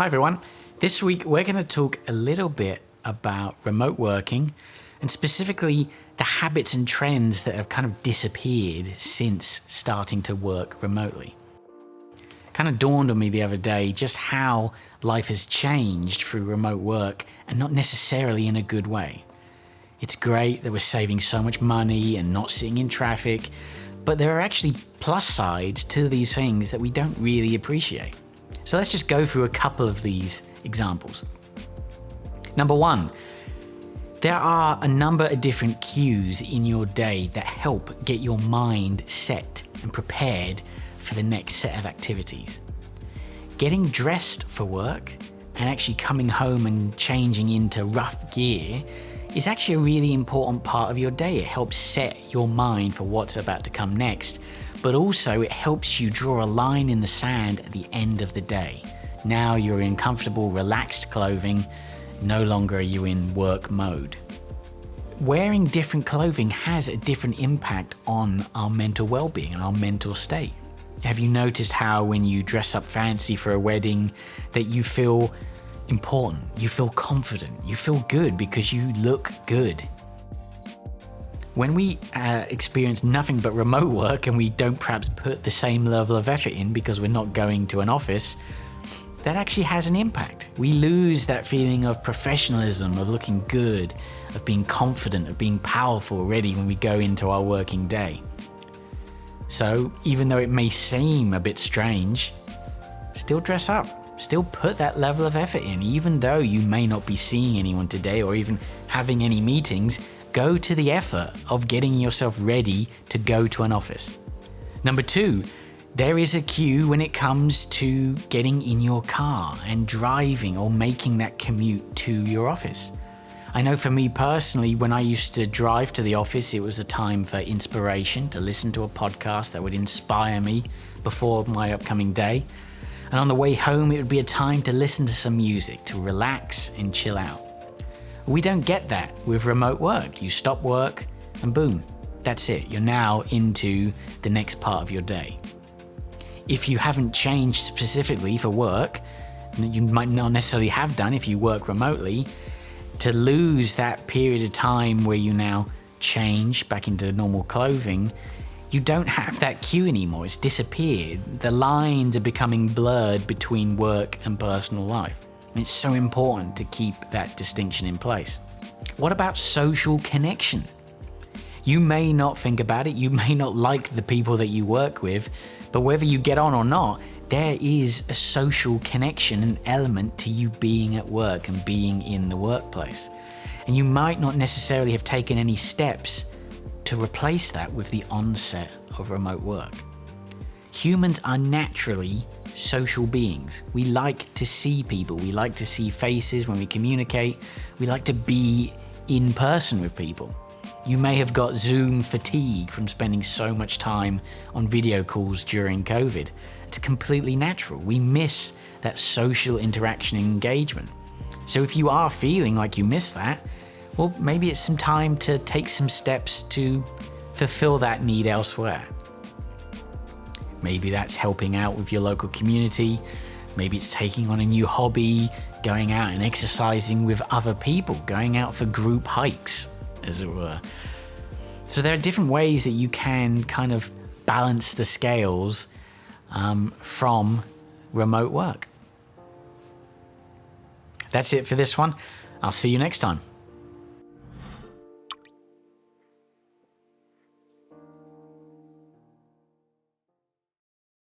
Hi everyone. This week we're going to talk a little bit about remote working and specifically the habits and trends that have kind of disappeared since starting to work remotely. It kind of dawned on me the other day just how life has changed through remote work and not necessarily in a good way. It's great that we're saving so much money and not sitting in traffic, but there are actually plus sides to these things that we don't really appreciate. So let's just go through a couple of these examples. Number one, there are a number of different cues in your day that help get your mind set and prepared for the next set of activities. Getting dressed for work and actually coming home and changing into rough gear is actually a really important part of your day. It helps set your mind for what's about to come next, but also it helps you draw a line in the sand at the end of the day. Now you're in comfortable, relaxed clothing, no longer are you in work mode. Wearing different clothing has a different impact on our mental well-being and our mental state. Have you noticed how when you dress up fancy for a wedding that you feel important, you feel confident, you feel good because you look good? When we experience nothing but remote work and we don't perhaps put the same level of effort in because we're not going to an office, that actually has an impact. We lose that feeling of professionalism, of looking good, of being confident, of being powerful already when we go into our working day. So even though it may seem a bit strange, still dress up. Still put that level of effort in. Even though you may not be seeing anyone today or even having any meetings, go to the effort of getting yourself ready to go to an office. Number two, there is a cue when it comes to getting in your car and driving or making that commute to your office. I know for me personally, when I used to drive to the office, it was a time for inspiration, to listen to a podcast that would inspire me before my upcoming day. And on the way home, it would be a time to listen to some music, to relax and chill out. We don't get that with remote work. You stop work and boom, that's it. You're now into the next part of your day. If you haven't changed specifically for work, you might not necessarily have done if you work remotely, to lose that period of time where you now change back into normal clothing, you don't have that cue anymore. It's disappeared. The lines are becoming blurred between work and personal life. And it's so important to keep that distinction in place. What about social connection? You may not think about it. You may not like the people that you work with, but whether you get on or not, there is a social connection, an element to you being at work and being in the workplace. And you might not necessarily have taken any steps to replace that with the onset of remote work. Humans are naturally social beings. We like to see people. We like to see faces when we communicate. We like to be in person with people. You may have got Zoom fatigue from spending so much time on video calls during COVID. It's completely natural. We miss that social interaction and engagement. So if you are feeling like you miss that, well, maybe it's some time to take some steps to fulfill that need elsewhere. Maybe that's helping out with your local community. Maybe it's taking on a new hobby, going out and exercising with other people, going out for group hikes, as it were. So there are different ways that you can kind of balance the scales from remote work. That's it for this one. I'll see you next time.